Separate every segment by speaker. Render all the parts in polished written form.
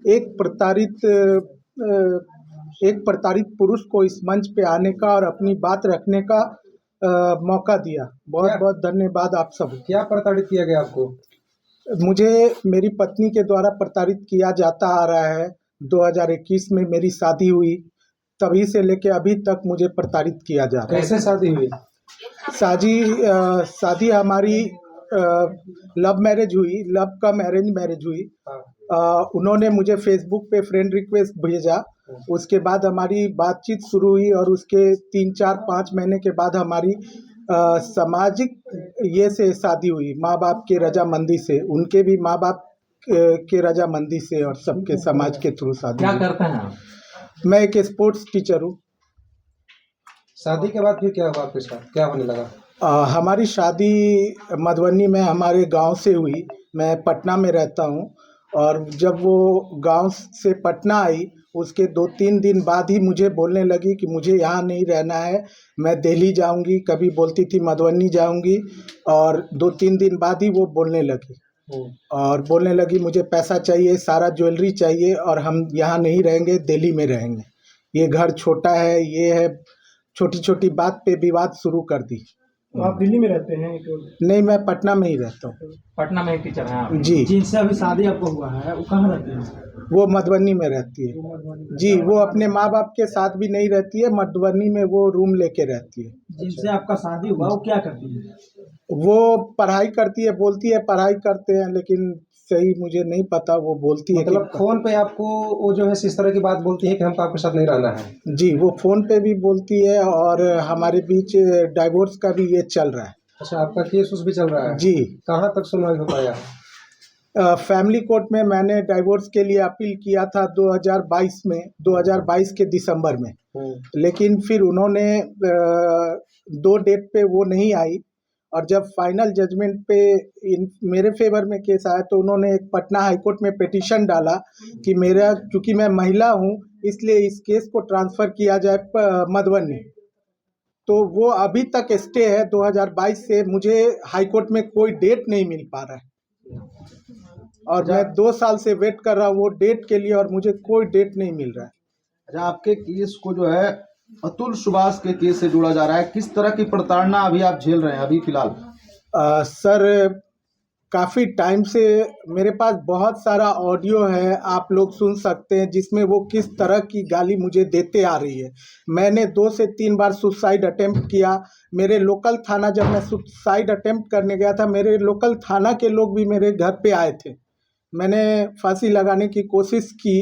Speaker 1: एक प्रताड़ित पुरुष को इस मंच पे आने का और अपनी बात रखने का मौका दिया। बहुत
Speaker 2: क्या
Speaker 1: बहुत धन्यवाद आप सब।
Speaker 2: क्या प्रताड़ित किया गया आपको?
Speaker 1: मुझे मेरी पत्नी के द्वारा प्रताड़ित किया जाता आ रहा है। 2021 में मेरी शादी हुई, तभी से लेके अभी तक मुझे प्रताड़ित किया जा रहा है।
Speaker 2: कैसे शादी हुई?
Speaker 1: शादी हमारी लव मैरिज हुई, लव कम अरेंज मैरिज हुई। उन्होंने मुझे फेसबुक पे फ्रेंड रिक्वेस्ट भेजा, उसके बाद हमारी बातचीत शुरू हुई और उसके 3-4-5 महीने के बाद हमारी सामाजिक ये से शादी हुई, माँ बाप के रजामंदी से, उनके भी माँ बाप के रजामंदी से और सबके समाज के थ्रू शादी
Speaker 2: क्या
Speaker 1: हुई।
Speaker 2: करते हैं आप?
Speaker 1: मैं एक स्पोर्ट्स टीचर हूँ।
Speaker 2: शादी के बाद फिर क्या हुआ आपके साथ? क्या होने लगा?
Speaker 1: हमारी शादी मधुबनी में हमारे गांव से हुई। मैं पटना में रहता हूं और जब वो गांव से पटना आई, उसके 2-3 दिन बाद ही मुझे बोलने लगी कि मुझे यहाँ नहीं रहना है, मैं दिल्ली जाऊंगी। कभी बोलती थी मधुबनी जाऊंगी और 2-3 दिन बाद ही वो बोलने लगी और बोलने लगी मुझे पैसा चाहिए, सारा ज्वेलरी चाहिए और हम यहाँ नहीं रहेंगे, दिल्ली में रहेंगे। ये घर छोटा है, ये है, छोटी छोटी बात पे विवाद शुरू कर दी।
Speaker 3: तो आप दिल्ली में रहते हैं?
Speaker 1: नहीं, मैं पटना में ही रहता हूँ।
Speaker 2: पटना में एक टीचर हैं आप?
Speaker 1: जी।
Speaker 3: जिनसे अभी शादी आपको हुआ है वो कहाँ रहते हैं?
Speaker 1: वो मधुबनी में रहती है। जी, वो अपने माँ बाप के साथ भी नहीं रहती है, मधुबनी में वो रूम लेके रहती है।
Speaker 3: जिनसे आपका शादी हुआ वो क्या करती है?
Speaker 1: वो पढ़ाई करती है, बोलती है पढ़ाई करते हैं, लेकिन सही मुझे नहीं पता वो बोलती है
Speaker 2: मतलब फोन पे आपको वो जो है इस तरह की बात बोलती है कि हमको आपके साथ नहीं रहना है?
Speaker 1: जी, वो फोन पे भी बोलती है और हमारे बीच डाइवोर्स का भी ये चल रहा है।
Speaker 2: अच्छा, आपका केस उस भी चल रहा है?
Speaker 1: जी।
Speaker 2: कहाँ तक सुनवाई हो पाया?
Speaker 1: फैमिली कोर्ट में मैंने डाइवोर्स के लिए अपील किया था 2022 में, 2022 के दिसंबर में। लेकिन फिर उन्होंने 2 डेट पे वो नहीं आई और जब फाइनल जजमेंट पे मेरे फेवर में केस आया तो उन्होंने एक पटना हाई कोर्ट में पिटीशन डाला कि मेरा, क्योंकि मैं महिला हूँ इसलिए इस केस को ट्रांसफ़र किया जाए मधुबनी। तो वो अभी तक स्टे है 2022 से। मुझे हाई कोर्ट में कोई डेट नहीं मिल पा रहा है और मैं 2 साल से वेट कर रहा हूँ वो डेट के लिए और मुझे कोई डेट नहीं मिल रहा है।
Speaker 4: अच्छा, आपके केस को जो है अतुल सुभाष के केस से जोड़ा जा रहा है, किस तरह की प्रताड़ना अभी आप झेल रहे हैं अभी फिलहाल?
Speaker 1: सर, काफ़ी टाइम से मेरे पास बहुत सारा ऑडियो है, आप लोग सुन सकते हैं, जिसमें वो किस तरह की गाली मुझे देते आ रही है। मैंने 2 से 3 बार सुसाइड अटेम्प्ट किया। मेरे लोकल थाना, जब मैं सुसाइड अटेम्प्ट करने गया था, मेरे लोकल थाना के लोग भी मेरे घर पे आए थे। मैंने फांसी लगाने की कोशिश की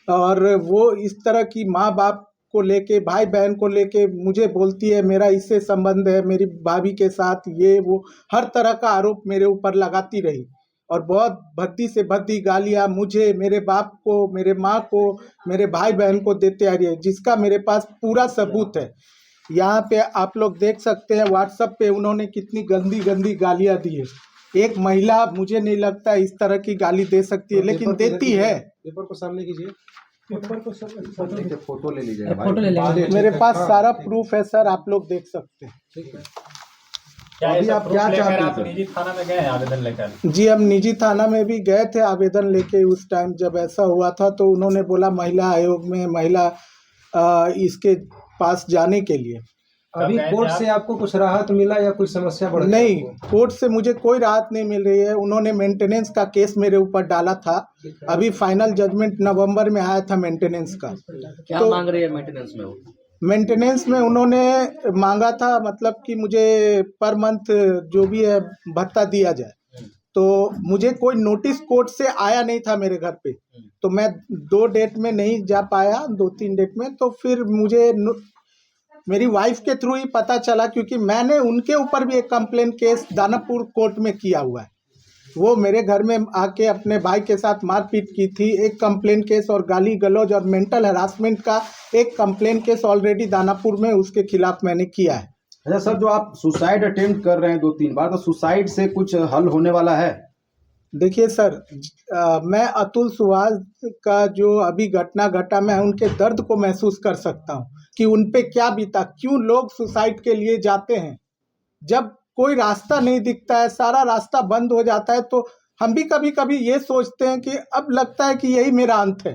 Speaker 1: और वो इस तरह की माँ बाप को लेके, भाई बहन को लेके मुझे बोलती है मेरा इससे संबंध है, मेरी भाभी के साथ, ये वो हर तरह का आरोप मेरे ऊपर लगाती रही और बहुत भद्दी से भद्दी गालियाँ मुझे, मेरे बाप को, मेरे माँ को, मेरे भाई बहन को देते आ रही है, जिसका मेरे पास पूरा सबूत है। यहाँ पे आप लोग देख सकते हैं, व्हाट्सएप पे उन्होंने कितनी गंदी गंदी गालियाँ दी है। एक महिला, मुझे नहीं लगता इस तरह की गाली दे सकती है, लेकिन देती है।
Speaker 2: पेपर को सामने कीजिए,
Speaker 4: फोटो ले लीजिए
Speaker 2: फोटो ले लेंगे।
Speaker 1: मेरे पास सारा प्रूफ है सर, आप लोग देख सकते हैं।
Speaker 4: अभी आप क्या चाहते हैं?
Speaker 2: निजी थाना में गए आवेदन लेकर?
Speaker 1: जी, हम निजी थाना में भी गए थे आवेदन लेके। उस टाइम जब ऐसा हुआ था तो उन्होंने बोला महिला आयोग में महिला इसके पास जाने के लिए।
Speaker 2: अभी कोर्ट से आपको कुछ राहत मिला या कोई समस्या बढ़ गई?
Speaker 1: नहीं, कोर्ट से मुझे कोई राहत नहीं मिल रही है। उन्होंने मेंटेनेंस का केस मेरे ऊपर डाला था। अभी फाइनल जजमेंट नवंबर में आया था मेंटेनेंस का।
Speaker 5: क्या
Speaker 1: तो
Speaker 5: मांग रही है मेंटेनेंस में? वो
Speaker 1: मेंटेनेंस में उन्होंने मांगा था, मतलब कि मुझे पर मंथ जो भी है भत्ता दिया जाए। तो मुझे कोई नोटिस कोर्ट से आया नहीं था मेरे घर पे, तो मैं 2 डेट में नहीं जा पाया, 2-3 डेट में। तो फिर मुझे मेरी वाइफ के थ्रू ही पता चला, क्योंकि मैंने उनके ऊपर भी एक कंप्लेन केस दानापुर कोर्ट में किया हुआ है। वो मेरे घर में आके अपने भाई के साथ मारपीट की थी। एक कंप्लेन केस और गाली गलौज और मेंटल हरासमेंट का एक कंप्लेन केस ऑलरेडी दानापुर में उसके खिलाफ मैंने किया है।
Speaker 4: अच्छा सर, जो आप सुसाइड अटेम्प्ट कर रहे हैं 2-3 बार, तो सुसाइड से कुछ हल होने वाला है?
Speaker 1: देखिए सर, मैं अतुल सुभाष का जो अभी घटना घटा, मैं उनके दर्द को महसूस कर सकता हूँ कि उन पे क्या बीता, क्यों लोग सुसाइड के लिए जाते हैं। जब कोई रास्ता नहीं दिखता है, सारा रास्ता बंद हो जाता है, तो हम भी कभी कभी ये सोचते हैं कि अब लगता है कि यही मेरा अंत है।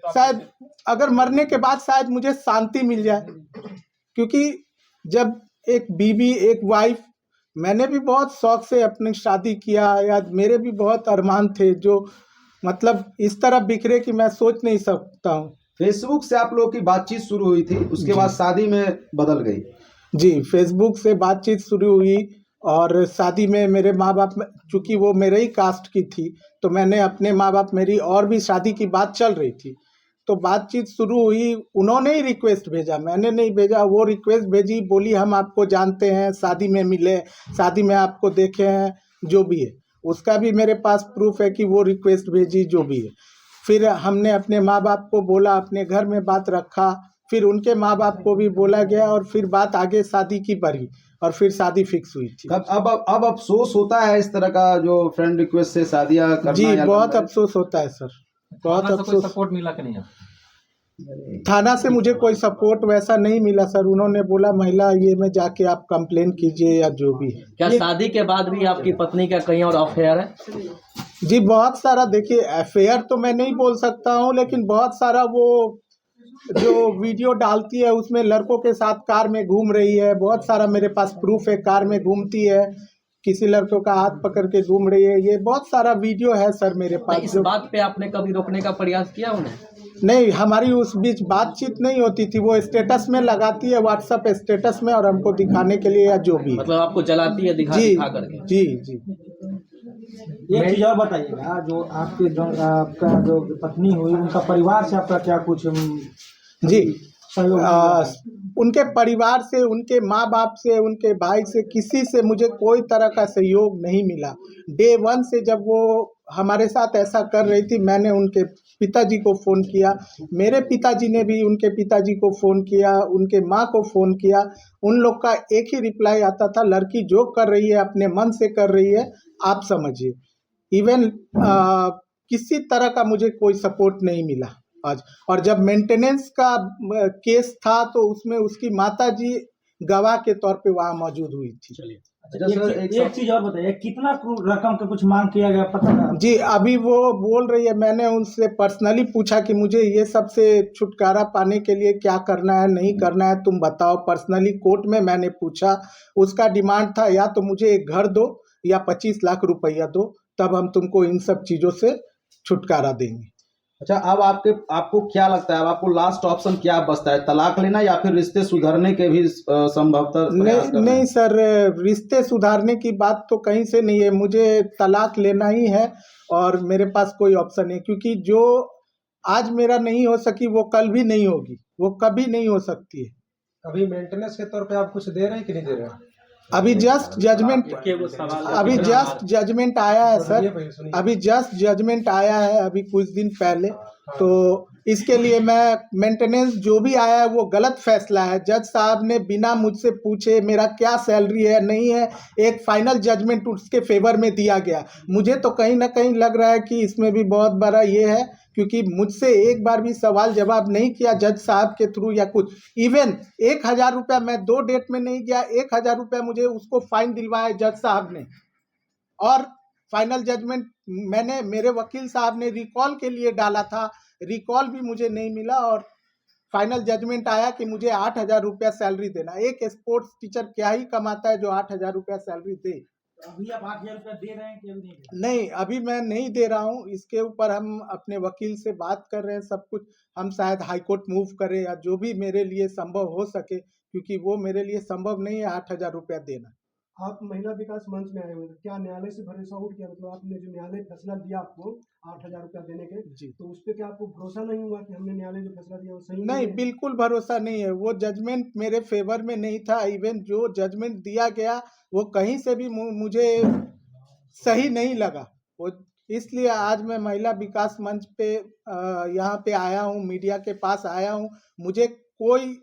Speaker 1: शायद अगर मरने के बाद शायद मुझे शांति मिल जाए, क्योंकि जब एक बीवी एक वाइफ, मैंने भी बहुत शौक से अपनी शादी किया, या मेरे भी बहुत अरमान थे जो मतलब इस तरह बिखरे कि मैं सोच नहीं सकता हूँ।
Speaker 4: फेसबुक से आप लोगों की बातचीत शुरू हुई थी, उसके बाद शादी में बदल गई।
Speaker 1: जी, फेसबुक से बातचीत शुरू हुई और शादी में मेरे माँ बाप, चूँकि वो मेरे ही कास्ट की थी, तो मैंने अपने माँ बाप, मेरी और भी शादी की बात चल रही थी, तो बातचीत शुरू हुई। उन्होंने ही रिक्वेस्ट भेजा, मैंने नहीं भेजा। वो रिक्वेस्ट भेजी, बोली हम आपको जानते हैं, शादी में मिले, शादी में आपको देखे हैं, जो भी है। उसका भी मेरे पास प्रूफ है कि वो रिक्वेस्ट भेजी, जो भी है। फिर हमने अपने माँ बाप को बोला, अपने घर में बात रखा, फिर उनके माँ बाप को भी बोला गया, और फिर बात आगे शादी की बढ़ी, और फिर शादी फिक्स हुई थी।
Speaker 4: अब अफसोस होता है इस तरह का जो फ्रेंड रिक्वेस्ट से शादियां करना?
Speaker 1: जी,
Speaker 4: या
Speaker 1: बहुत अफसोस होता है सर, बहुत अफसोस।
Speaker 3: सपोर्ट मिला कि नहीं?
Speaker 1: थाना से मुझे कोई सपोर्ट वैसा नहीं मिला सर। उन्होंने बोला महिला ये में जाके आप कंप्लेन कीजिए, या जो भी है।
Speaker 5: क्या शादी के बाद भी आपकी पत्नी का कहीं और अफेयर है?
Speaker 1: जी, बहुत सारा। देखिए, अफेयर तो मैं नहीं बोल सकता हूँ, लेकिन बहुत सारा वो जो वीडियो डालती है उसमें लड़कों के साथ कार में घूम रही है। बहुत सारा मेरे पास प्रूफ है, कार में घूमती है, किसी लड़कों का हाथ पकड़ के घूम रही है। ये बहुत सारा वीडियो है सर मेरे
Speaker 5: तो
Speaker 1: पास।
Speaker 5: इस बात पे आपने कभी रोकने का प्रयास किया उन्हें?
Speaker 1: नहीं, हमारी उस बीच बातचीत नहीं होती थी। वो स्टेटस में लगाती है, व्हाट्सएप स्टेटस में, और हमको दिखाने के लिए, या जो भी।
Speaker 5: मतलब आपको जलाती है दिखा करके?
Speaker 1: जी जी।
Speaker 3: एक चीज और बताइएगा, जो आपका जो पत्नी हुई, उनका परिवार से आपका क्या कुछ
Speaker 1: जी,
Speaker 3: सहयोग मिला?
Speaker 1: उनके परिवार से, उनके माँ बाप से, उनके भाई से, किसी से मुझे कोई तरह का सहयोग नहीं मिला। डे 1 से जब वो हमारे साथ ऐसा कर रही थी, मैंने उनके पिताजी को फ़ोन किया, मेरे पिताजी ने भी उनके पिताजी को फ़ोन किया, उनके माँ को फ़ोन किया। उन लोग का एक ही रिप्लाई आता था, लड़की जो कर रही है अपने मन से कर रही है, आप समझिए। इवन किसी तरह का मुझे कोई सपोर्ट नहीं मिला आज। और जब मेंटेनेंस का केस था, तो उसमें उसकी माताजी गवाह के तौर पे वहाँ मौजूद हुई थी।
Speaker 3: एक चीज और बताइए, कितना रकम का कुछ मांग किया गया, पता है?
Speaker 1: जी, अभी वो बोल रही है, मैंने उनसे पर्सनली पूछा कि मुझे ये सब से छुटकारा पाने के लिए क्या करना है, नहीं करना है, तुम बताओ। पर्सनली कोर्ट में मैंने पूछा। उसका डिमांड था, या तो मुझे एक घर दो, या 25 लाख रुपया दो, तब हम तुमको इन सब चीज़ों से छुटकारा देंगे।
Speaker 4: अच्छा, अब आपको क्या लगता है, अब आपको लास्ट ऑप्शन क्या बचता है? तलाक लेना या फिर रिश्ते सुधरने के भी संभवतः प्रयास करना है?
Speaker 1: नहीं सर, रिश्ते सुधारने की बात तो कहीं से नहीं है। मुझे तलाक लेना ही है, और मेरे पास कोई ऑप्शन नहीं, क्योंकि जो आज मेरा नहीं हो सकी वो कल भी नहीं होगी, वो कभी नहीं हो सकती है।
Speaker 2: अभी मेंटेनेंस के तौर पे आप कुछ दे रहे हैं कि नहीं दे रहे हैं?
Speaker 1: अभी जस्ट जजमेंट आया है सर, अभी जस्ट जजमेंट आया है, अभी कुछ दिन पहले। तो इसके लिए मैं, मेंटेनेंस जो भी आया है वो गलत फैसला है। जज साहब ने बिना मुझसे पूछे मेरा क्या सैलरी है, नहीं है, एक फाइनल जजमेंट उसके फेवर में दिया गया। मुझे तो कहीं ना कहीं लग रहा है कि इसमें भी बहुत बड़ा ये है, क्योंकि मुझसे एक बार भी सवाल जवाब नहीं किया जज साहब के थ्रू या कुछ। इवन 1000 रुपया, मैं 2 डेट में नहीं गया, 1000 रुपया मुझे उसको फाइन दिलवाया जज साहब ने। और फाइनल जजमेंट मैंने, मेरे वकील साहब ने रिकॉल के लिए डाला था, रिकॉल भी मुझे नहीं मिला। और फाइनल जजमेंट आया कि मुझे 8000 रुपया सैलरी देना। एक स्पोर्ट्स टीचर क्या ही कमाता है जो 8000 रुपया सैलरी दे?
Speaker 3: अभी आप 8000 रुपया दे रहे हैं कि अभी नहीं दे रहे?
Speaker 1: नहीं, अभी मैं नहीं दे रहा हूँ। इसके ऊपर हम अपने वकील से बात कर रहे हैं, सब कुछ। हम शायद हाई कोर्ट मूव करें, या जो भी मेरे लिए संभव हो सके, क्योंकि वो मेरे लिए संभव नहीं है 8000 रुपया देना।
Speaker 6: आप महिला विकास मंच में आए हुए थे, क्या न्यायालय से भरोसा उठ गया? मतलब आपने जो न्यायालय फैसला दिया आपको 8000 रुपया देने के,
Speaker 1: जी,
Speaker 6: तो उस पर क्या आपको भरोसा नहीं हुआ कि हमने न्यायालय जो फैसला दिया वो सही
Speaker 1: नहीं,
Speaker 6: है?
Speaker 1: बिल्कुल भरोसा नहीं है। वो जजमेंट मेरे फेवर में नहीं था। इवन जो जजमेंट दिया गया वो कहीं से भी मुझे सही नहीं लगा। वो इसलिए आज मैं महिला विकास मंच पे यहाँ पे आया हूँ, मीडिया के पास आया हूँ। मुझे कोई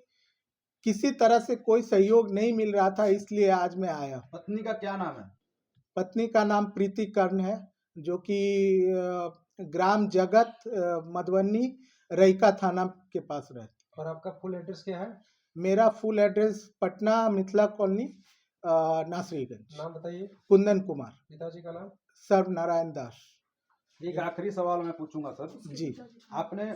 Speaker 1: किसी तरह से कोई सहयोग नहीं मिल रहा था, इसलिए आज मैं आया।
Speaker 4: पत्नी का क्या नाम है?
Speaker 1: पत्नी का नाम प्रीति कर्ण है, जो कि ग्राम जगत, मधुबनी, रईका थाना के पास रहती।
Speaker 2: और आपका फुल एड्रेस क्या है?
Speaker 1: मेरा full address Patna Mithila colony, Nasriganj.
Speaker 2: नाम बताइए।
Speaker 1: कुंदन कुमार।
Speaker 2: पिताजी का नाम?
Speaker 1: सर्व नारायण दास।
Speaker 4: एक आखिरी सवाल मैं पूछूंगा सर।
Speaker 1: जी।
Speaker 4: आपने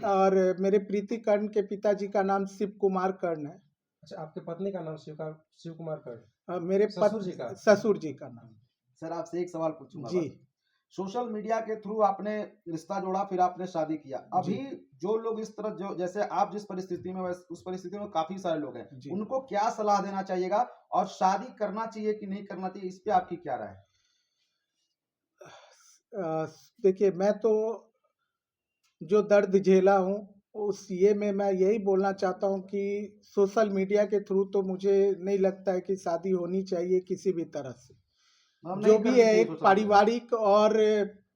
Speaker 1: और मेरे प्रीति कर्ण के पिताजी का नाम शिव कुमार कर्ण है।
Speaker 2: अच्छा, आपके पत्नी का नाम शिव कुमार कर्ण,
Speaker 1: मेरे
Speaker 2: ससुर जी का?
Speaker 1: ससुर जी का नाम।
Speaker 4: सर आपसे एक सवाल पूछूंगा
Speaker 1: जी।
Speaker 4: बस। सोशल मीडिया के थ्रू आपने रिश्ता जोड़ा, फिर आपने शादी किया। अभी जो लोग इस तरह, जो जैसे आप जिस परिस्थिति में, उस परिस्थिति में काफी सारे लोग हैं,
Speaker 1: जी।
Speaker 4: उनको क्या सलाह देना चाहिएगा, और शादी करना चाहिए कि नहीं करना चाहिए, इस पे आपकी क्या राय है?
Speaker 1: देखिए, मैं तो जो दर्द झेला हूँ उस ये में मैं यही बोलना चाहता हूँ कि सोशल मीडिया के थ्रू तो मुझे नहीं लगता है कि शादी होनी चाहिए किसी भी तरह से।
Speaker 4: मतलब
Speaker 1: जो
Speaker 4: नहीं
Speaker 1: भी
Speaker 4: करनी
Speaker 1: है
Speaker 4: चाहिए
Speaker 1: एक
Speaker 4: सोशल मीडिया।
Speaker 1: पारिवारिक, और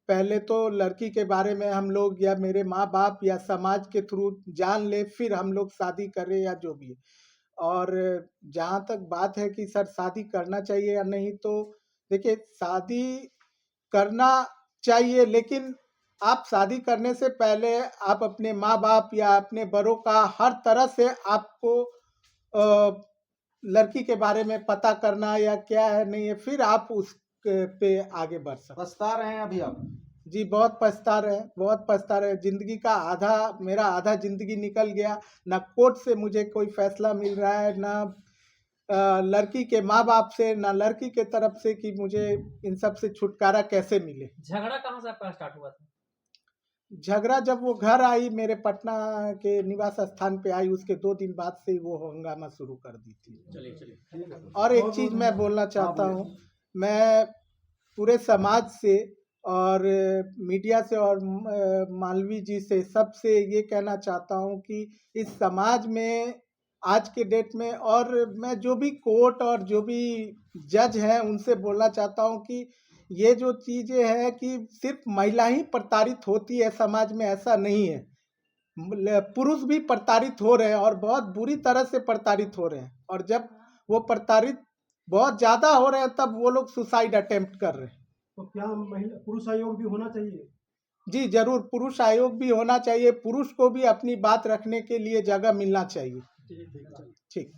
Speaker 1: पहले तो लड़की के बारे में हम लोग या मेरे माँ बाप या समाज के थ्रू जान ले, फिर हम लोग शादी करें या जो भी है। और जहाँ तक बात है कि सर शादी करना चाहिए या नहीं, तो देखिए, शादी करना चाहिए, लेकिन आप शादी करने से पहले आप अपने माँ बाप या अपने बड़ों का हर तरह से आपको लड़की के बारे में पता करना या क्या है नहीं है, फिर आप उस पे आगे बढ़ सकते।
Speaker 4: पछता रहे हैं अभी आप?
Speaker 1: जी, बहुत पछता रहे हैं, बहुत पछता रहे। जिंदगी का आधा, मेरा आधा जिंदगी निकल गया। ना कोर्ट से मुझे कोई फैसला मिल रहा है, ना लड़की के माँ बाप से, ना लड़की के तरफ से कि मुझे इन सब से छुटकारा कैसे मिले।
Speaker 5: झगड़ा कहाँ से आपका स्टार्ट हुआ था?
Speaker 1: झगड़ा जब वो घर आई, मेरे पटना के निवास स्थान पे आई, उसके 2 दिन बाद से ही वो हंगामा शुरू कर दी थी।
Speaker 5: चलिए।
Speaker 1: और एक चीज मैं बोलना चाहता हूँ, मैं पूरे समाज से और मीडिया से और मालवी जी से, सबसे ये कहना चाहता हूँ कि इस समाज में आज के डेट में, और मैं जो भी कोर्ट और जो भी जज हैं उनसे बोलना चाहता हूँ कि ये जो चीज़ें हैं कि सिर्फ महिला ही प्रताड़ित होती है समाज में, ऐसा नहीं है। पुरुष भी प्रताड़ित हो रहे हैं, और बहुत बुरी तरह से प्रताड़ित हो रहे हैं। और जब वो प्रताड़ित बहुत ज़्यादा हो रहे हैं, तब वो लोग सुसाइड अटेम्प्ट कर रहे हैं।
Speaker 6: तो क्या महिला पुरुष आयोग भी होना चाहिए?
Speaker 1: जी जरूर, पुरुष आयोग भी होना चाहिए। पुरुष को भी अपनी बात रखने के लिए जगह मिलना चाहिए। ठीक।